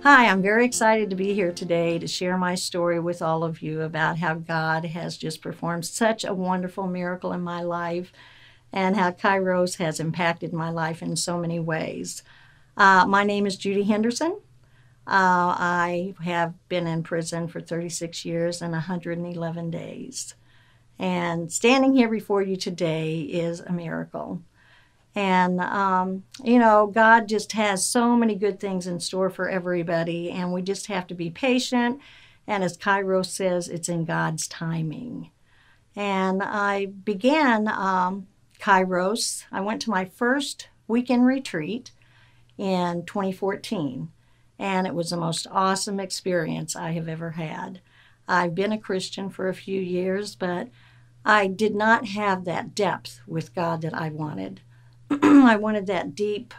Hi, I'm very excited to be here today to share my story with all of you about how God has just performed such a wonderful miracle in my life and how Kairos has impacted my life in so many ways. My name is Judy Henderson. I have been in prison for 36 years and 111 days. And standing here before you today is a miracle. And, God just has so many good things in store for everybody, and we just have to be patient. And as Kairos says, it's in God's timing. And I began Kairos. I went to my first weekend retreat in 2014, and it was the most awesome experience I have ever had. I've been a Christian for a few years, but I did not have that depth with God that I wanted. I wanted that deep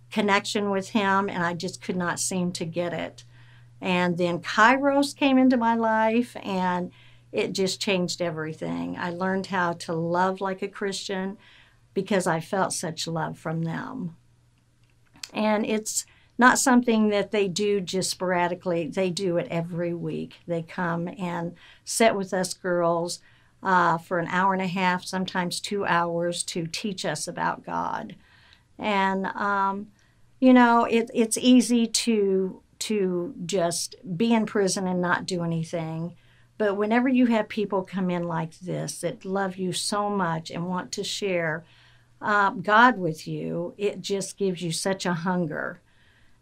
connection with him, and I just could not seem to get it. And then Kairos came into my life, and it just changed everything. I learned how to love like a Christian because I felt such love from them. And it's not something that they do just sporadically. They do it every week. They come and sit with us girls for an hour and a half, sometimes 2 hours, to teach us about God. And, it's easy to just be in prison and not do anything. But whenever you have people come in like this that love you so much and want to share God with you, it just gives you such a hunger.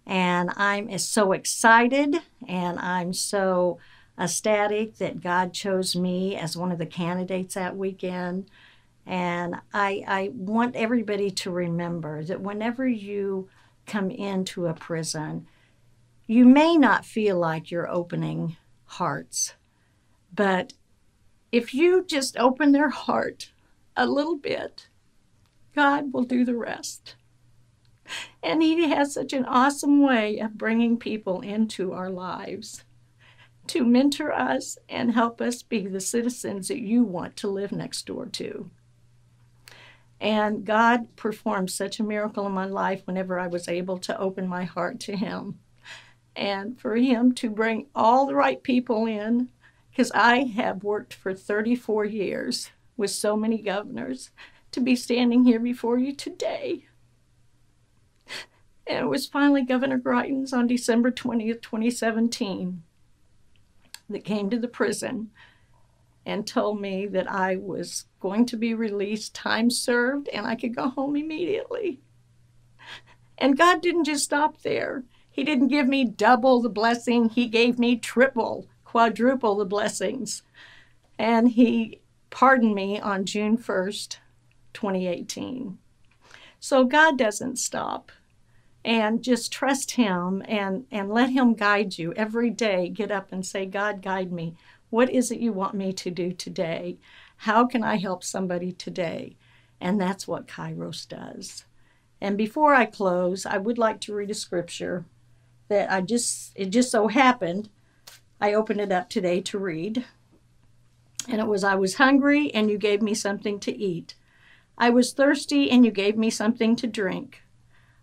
And I'm so excited, and I'm so ecstatic that God chose me as one of the candidates that weekend. And I want everybody to remember that whenever you come into a prison, you may not feel like you're opening hearts, but if you just open their heart a little bit, God will do the rest. And he has such an awesome way of bringing people into our lives to mentor us and help us be the citizens that you want to live next door to. And God performed such a miracle in my life whenever I was able to open my heart to him. And for him to bring all the right people in, because I have worked for 34 years with so many governors, to be standing here before you today. And it was finally Governor Greitens on December 20th, 2017, that came to the prison and told me that I was going to be released, time served, and I could go home immediately. And God didn't just stop there. He didn't give me double the blessing. He gave me triple, quadruple the blessings. And he pardoned me on June 1st, 2018. So God doesn't stop. And just trust him and let him guide you every day. Get up and say, God, guide me. What is it you want me to do today? How can I help somebody today? And that's what Kairos does. And before I close, I would like to read a scripture that it just so happened, I opened it up today to read. And it was, I was hungry and you gave me something to eat. I was thirsty and you gave me something to drink.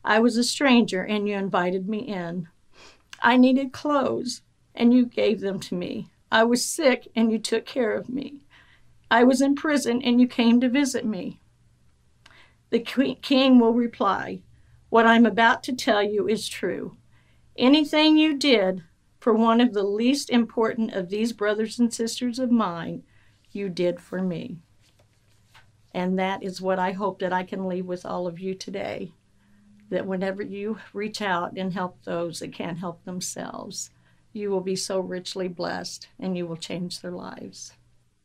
I was a stranger and you invited me in. I needed clothes and you gave them to me. I was sick and you took care of me. I was in prison and you came to visit me. The king will reply, what I'm about to tell you is true. Anything you did for one of the least important of these brothers and sisters of mine, you did for me. And that is what I hope that I can leave with all of you today. That whenever you reach out and help those that can't help themselves, you will be so richly blessed and you will change their lives.